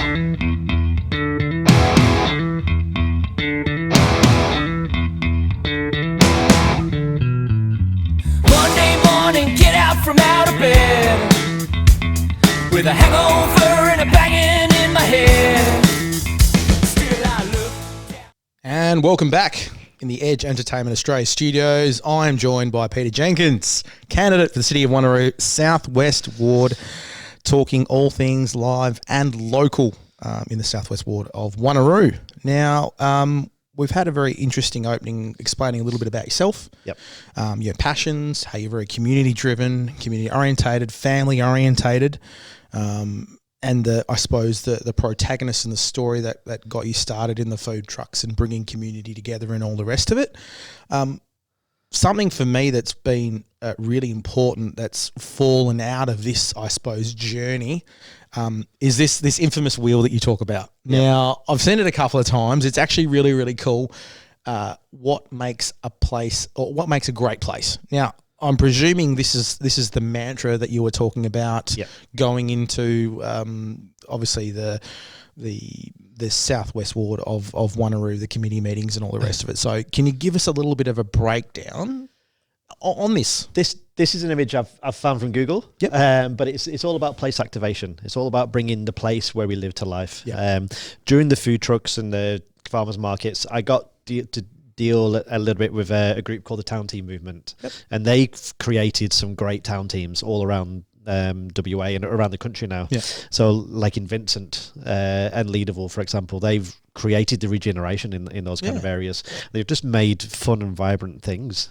Monday morning, get out from out of bed with a hangover and a banging in my head. Still I look down. And welcome back in the Edge Entertainment Australia studios. I am joined by Peter Jenkins, candidate for the City of Wanneroo, Southwest Ward, talking all things live and local in the Southwest Ward of Wanneroo. Now, we've had a very interesting opening explaining a little bit about yourself, your passions, how you're very community-driven, community-orientated, family-orientated, and I suppose the protagonist in the story that got you started in the food trucks and bringing community together and all the rest of it. Something for me that's been really important that's fallen out of this, I suppose, journey is this infamous wheel that you talk about. Yep. Now, I've seen it a couple of times. It's actually really, really cool what makes a place or what makes a great place. Now, I'm presuming this is the mantra that you were talking about going into obviously the Southwest Ward of Wanneroo, the committee meetings and all the rest of it. So can you give us a little bit of a breakdown on this? This is an image I've found from Google, but it's all about place activation. It's all about bringing the place where we live to life. During the food trucks and the farmers markets, I got to deal a little bit with a group called the Town Team Movement, and they've created some great town teams all around WA and around the country now. So like in Vincent and Leederville, for example, they've created the regeneration in those kind of areas. They've just made fun and vibrant things.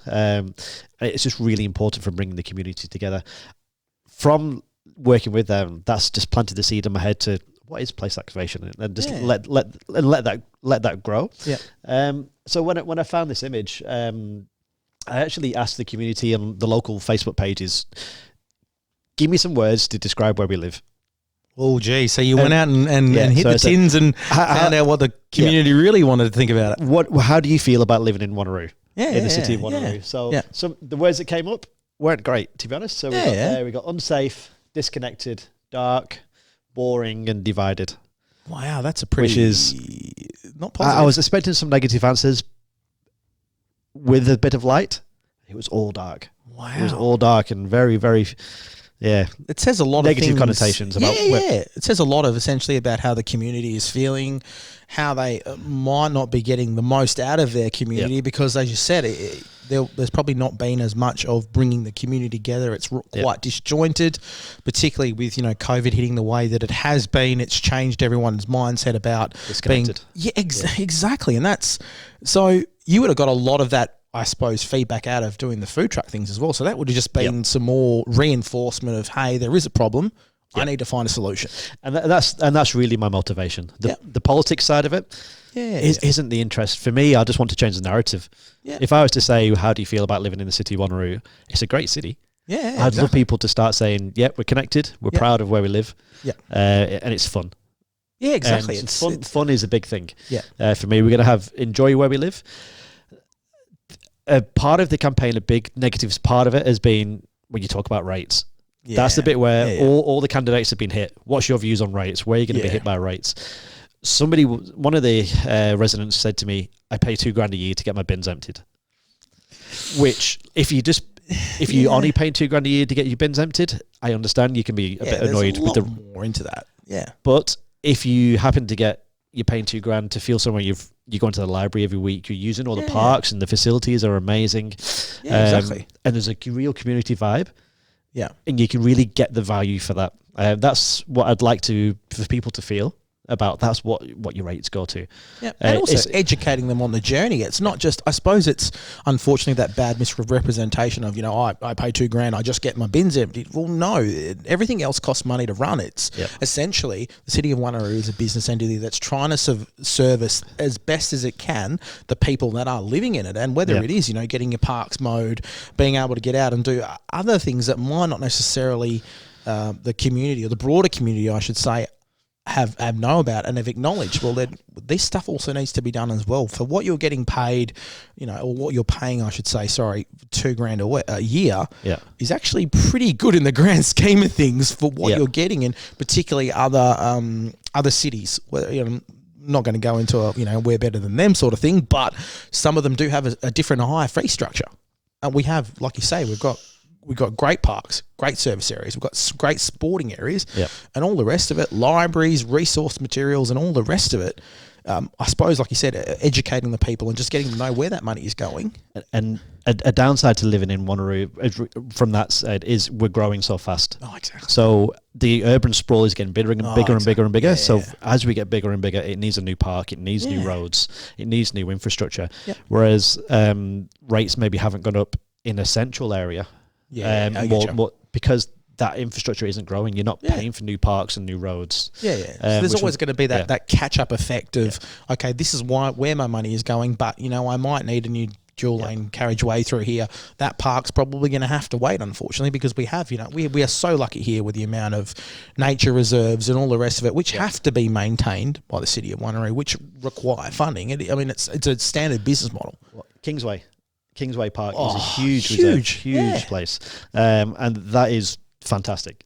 It's just really important for bringing the community together. From working with them, that's just planted the seed in my head to what is place activation, and just let that grow. So when I found this image, I actually asked the community on the local Facebook pages, give me some words to describe where we live. Oh, gee. So you went out and hit the tins and found out what the community really wanted to think about it. How do you feel about living in Wanneroo? In the city of Wanneroo. So the words that came up weren't great, to be honest. So we got unsafe, disconnected, dark, boring, and divided. Wow, that's a pretty... Which is not positive. I was expecting some negative answers with a bit of light. It was all dark. Wow. It was all dark and very, very... It says a lot negative of things, connotations about it says a lot of essentially about how the community is feeling, how they might not be getting the most out of their community because, as you said, there's probably not been as much of bringing the community together. It's quite disjointed, particularly with COVID hitting the way that it has been. It's changed everyone's mindset about disconnected. Exactly, and that's so you would have got a lot of that, I suppose, feedback out of doing the food truck things as well. So that would have just been some more reinforcement of, hey, there is a problem. I need to find a solution. And that's really my motivation. The politics side of it isn't the interest. For me, I just want to change the narrative. If I was to say, how do you feel about living in the city of Wanneroo? It's a great city. I'd love people to start saying, we're connected. We're proud of where we live. And it's fun. Yeah, exactly. And fun is a big thing. For me, we're going to enjoy where we live. Part of the campaign, a big negatives part of it has been when you talk about rates. That's the bit where all the candidates have been hit. What's your views on rates? Where are you going to be hit by rates? One of the residents said to me, I pay $2,000 a year to get my bins emptied. Which, if you only pay $2,000 a year to get your bins emptied, I understand you can be a bit annoyed with the more into that. But if you happen to you're paying $2,000 to feel somewhere you're going to the library every week, you're using all the parks and the facilities are amazing. Exactly. And there's a real community vibe. And you can really get the value for that. That's what I'd like for people to feel about. That's what your rates go to. And also educating them on the journey. It's not just, I suppose it's unfortunately that bad misrepresentation of, I pay $2,000, I just get my bins emptied. Well, no, everything else costs money to run. It's essentially the City of Wanneroo is a business entity that's trying to service as best as it can the people that are living in it. And whether it is, getting your parks mowed, being able to get out and do other things that might not necessarily the community or the broader community, I should say, have know about and have acknowledged, well, this stuff also needs to be done as well. For what you're getting paid, or what you're paying, I should say, $2,000 a year is actually pretty good in the grand scheme of things for what you're getting, and particularly other other cities. Where, I'm not going to go into we're better than them sort of thing, but some of them do have a different higher fee structure. And we have, like you say, we've got great parks, great service areas, we've got great sporting areas, and all the rest of it, libraries, resource materials, and all the rest of it. I suppose, like you said, educating the people and just getting to know where that money is going. And a downside to living in Wanneroo from that side is we're growing so fast. Oh, exactly. So the urban sprawl is getting bigger and bigger and bigger and bigger. Yeah, so as we get bigger and bigger, it needs a new park, it needs new roads, it needs new infrastructure. Whereas rates maybe haven't gone up in a central area. More because that infrastructure isn't growing. You're not paying for new parks and new roads. So there's always going to be that catch-up effect of, okay, this is where my money is going, but, I might need a new dual-lane carriageway through here. That park's probably going to have to wait, unfortunately, because we have, we are so lucky here with the amount of nature reserves and all the rest of it, which have to be maintained by the City of Wanneroo, which require funding. It's a standard business model. Kingsway Park is a huge place. And that is fantastic.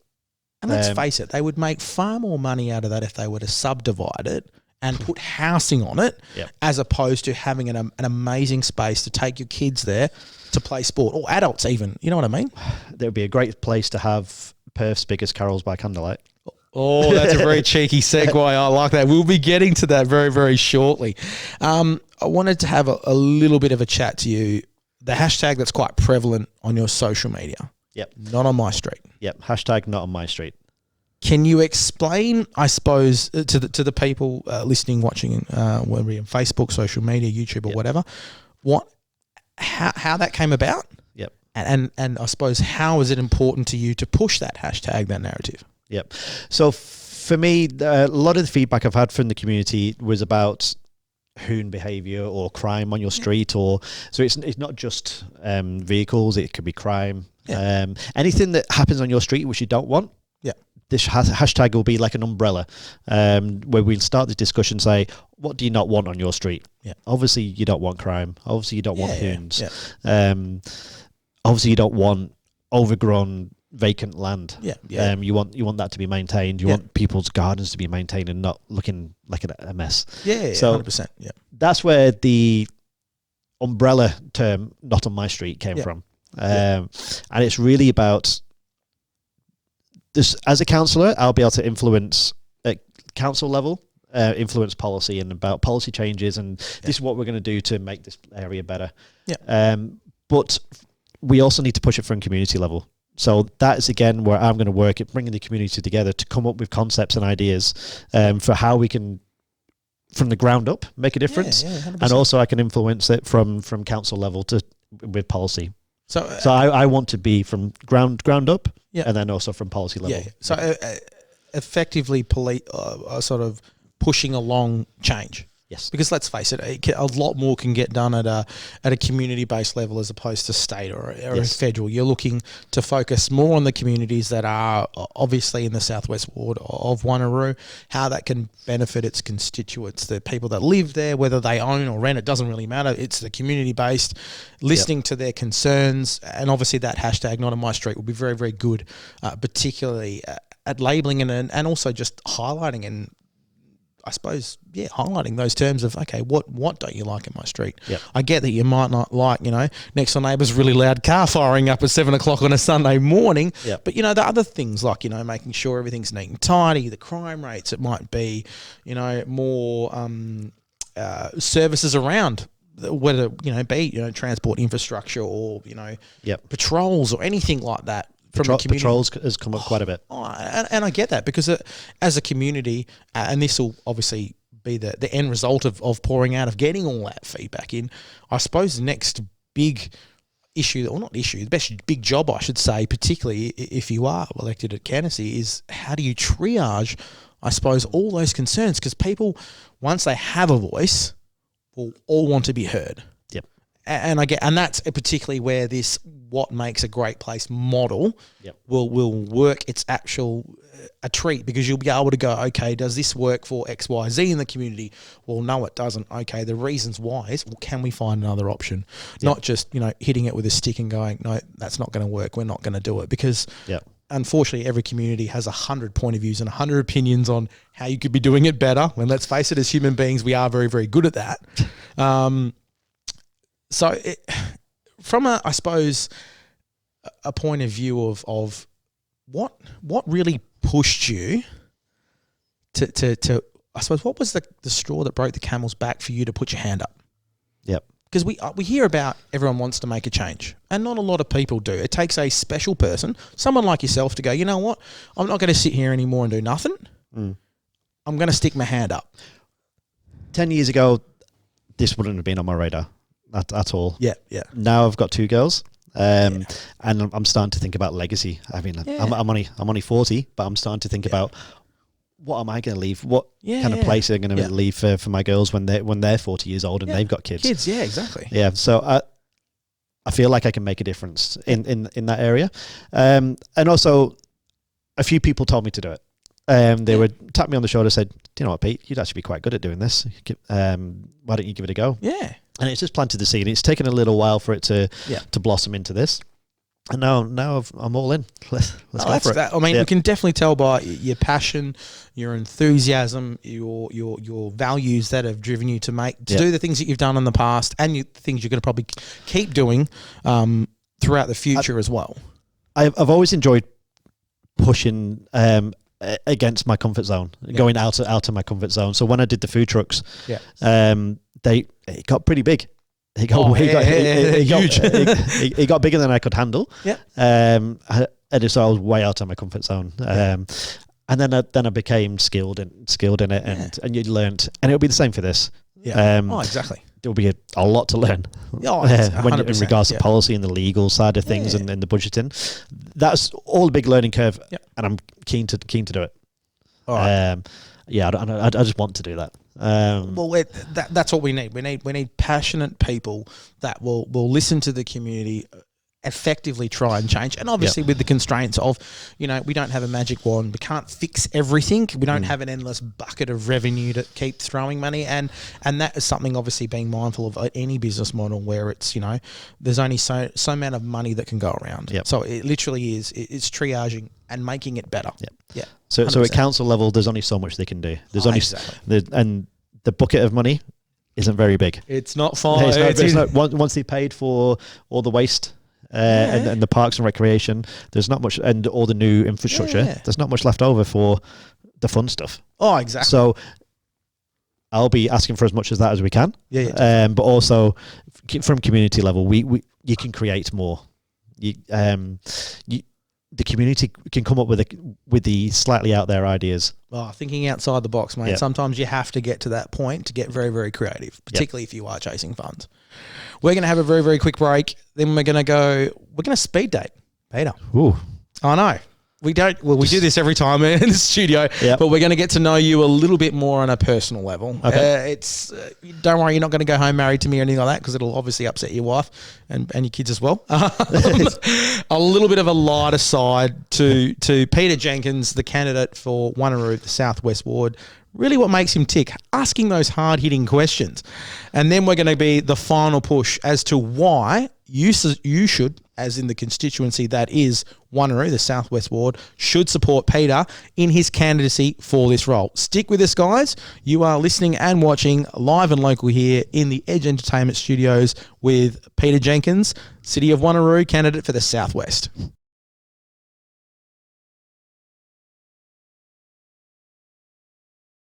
And let's face it, they would make far more money out of that if they were to subdivide it and put housing on it, as opposed to having an amazing space to take your kids there to play sport, or adults even. You know what I mean? There would be a great place to have Perth's biggest carols by candlelight. Oh, that's a very cheeky segue. I like that. We'll be getting to that very, very shortly. I wanted to have a little bit of a chat to you. The hashtag that's quite prevalent on your social media. Not on my street. Hashtag not on my street. Can you explain, I suppose, to the people listening, watching, whether on Facebook, social media, YouTube, or whatever, how that came about? And I suppose, how is it important to you to push that hashtag, that narrative? So for me, a lot of the feedback I've had from the community was about hoon behaviour or crime on your street, so it's not just vehicles, it could be crime. Anything that happens on your street which you don't want, this hashtag will be like an umbrella, where we'll start the discussion, say, what do you not want on your street? Obviously you don't want crime, obviously you don't want hoons, obviously you don't want overgrown vacant land. You want that to be maintained. You want people's gardens to be maintained and not looking like a mess. So 100%. That's where the umbrella term "not on my street" came from. And it's really about this. As a councillor, I'll be able to influence at council level, influence policy and about policy changes, and this is what we're going to do to make this area better. But we also need to push it from community level. So that is, again, where I'm going to work at bringing the community together to come up with concepts and ideas for how we can, from the ground up, make a difference. And also I can influence it from council level with policy. So I want to be from ground up, and then also from policy level. So effectively sort of pushing along change. Yes. Because let's face it, a lot more can get done at a community-based level as opposed to state or federal. You're looking to focus more on the communities that are obviously in the southwest ward of Wanneroo, how that can benefit its constituents, the people that live there, whether they own or rent, it doesn't really matter. It's the community-based, listening to their concerns, and obviously that hashtag, not on my street, will be very, very good, particularly at labelling and also just highlighting and I suppose, highlighting those terms of, okay, what don't you like in my street? I get that you might not like, next door neighbour's really loud car firing up at 7 o'clock on a Sunday morning. But, the other things like, making sure everything's neat and tidy, the crime rates, it might be, more services around, whether, be, transport infrastructure or, patrols or anything like that. Patrols has come up quite a bit. And I get that because as a community, and this will obviously be the end result of pouring out, of getting all that feedback in, I suppose the next big issue, or not issue, the best big job, I should say, particularly if you are elected at candidacy, is how do you triage, I suppose, all those concerns? Because people, once they have a voice, will all want to be heard. And that's particularly where this what makes a great place model will work. It's actual a treat because you'll be able to go, okay, does this work for X, Y, Z in the community? Well, no, it doesn't. Okay, the reasons why is, well, can we find another option? Not just hitting it with a stick and going, no, that's not going to work. We're not going to do it because unfortunately, every community has 100 point of views and 100 opinions on how you could be doing it better. And let's face it, as human beings, we are very, very good at that. From I suppose, a point of view of what really pushed you to I suppose, what was the straw that broke the camel's back for you to put your hand up? Yep. Because we hear about everyone wants to make a change, and not a lot of people do. It takes a special person, someone like yourself, to go, you know what, I'm not going to sit here anymore and do nothing. I'm going to stick my hand up. 10 years ago, this wouldn't have been on my radar at all. Yeah, yeah. Now I've got 2 girls, and I'm starting to think about legacy. I mean, I'm only 40, but I'm starting to think about, what am I going to leave? What kind of place am I going to leave for my girls when they're 40 years old and they've got kids? Kids, yeah, exactly. Yeah, so I feel like I can make a difference in that area. And also, a few people told me to do it. They would tap me on the shoulder and said, do you know what, Pete, you'd actually be quite good at doing this. Why don't you give it a go? Yeah. And it's just planted the seed. It's taken a little while for it to blossom into this. And now I'm all in. Let's go for it. I mean, we can definitely tell by your passion, your enthusiasm, your values that have driven you to do the things that you've done in the past, and the things you're going to probably keep doing throughout the future as well. I've always enjoyed pushing against my comfort zone, going out of my comfort zone. So when I did the food trucks, it got pretty big. He got huge. He got bigger than I could handle. Yeah. And so I was way out of my comfort zone. And then I became skilled in it, and you learnt. And it'll be the same for this. Yeah. Exactly. There'll be a lot to learn. In regards to policy and the legal side of things, and the budgeting. That's all a big learning curve, and I'm keen to do it. All right. I just want to do that. That's what we need. We need passionate people that will listen to the community, effectively try and change. And obviously with the constraints of, we don't have a magic wand. We can't fix everything. We don't have an endless bucket of revenue to keep throwing money. And that is something, obviously, being mindful of any business model where it's, there's only so amount of money that can go around. Yep. So it literally it's triaging and making it better. Yep. Yeah. So at council level, there's only so much they can do. There's and the bucket of money isn't very big. It's not far. Once they paid for all the waste and the parks and recreation, there's not much, and all the new infrastructure, there's not much left over for the fun stuff. Oh, exactly. So I'll be asking for as much as that as we can. But also from community level, you can create more. The community can come up with the slightly out there ideas. Thinking outside the box, mate. Yep. Sometimes you have to get to that point to get very, very creative, particularly if you are chasing funds. We're going to have a very, very quick break. Then we're going to speed date Peter. Ooh. I know. We don't. Well, we do this every time in the studio, but we're going to get to know you a little bit more on a personal level. Okay. Don't worry, you're not going to go home married to me or anything like that, because it'll obviously upset your wife and your kids as well. A little bit of a lighter side to Peter Jenkins, the candidate for Wanneroo, the Southwest Ward. Really what makes him tick, asking those hard-hitting questions. And then we're going to be the final push as to why you should, as in the constituency that is Wanneroo, the Southwest Ward, should support Peter in his candidacy for this role. Stick with us, guys. You are listening and watching live and local here in the Edge Entertainment Studios with Peter Jenkins, City of Wanneroo, candidate for the Southwest.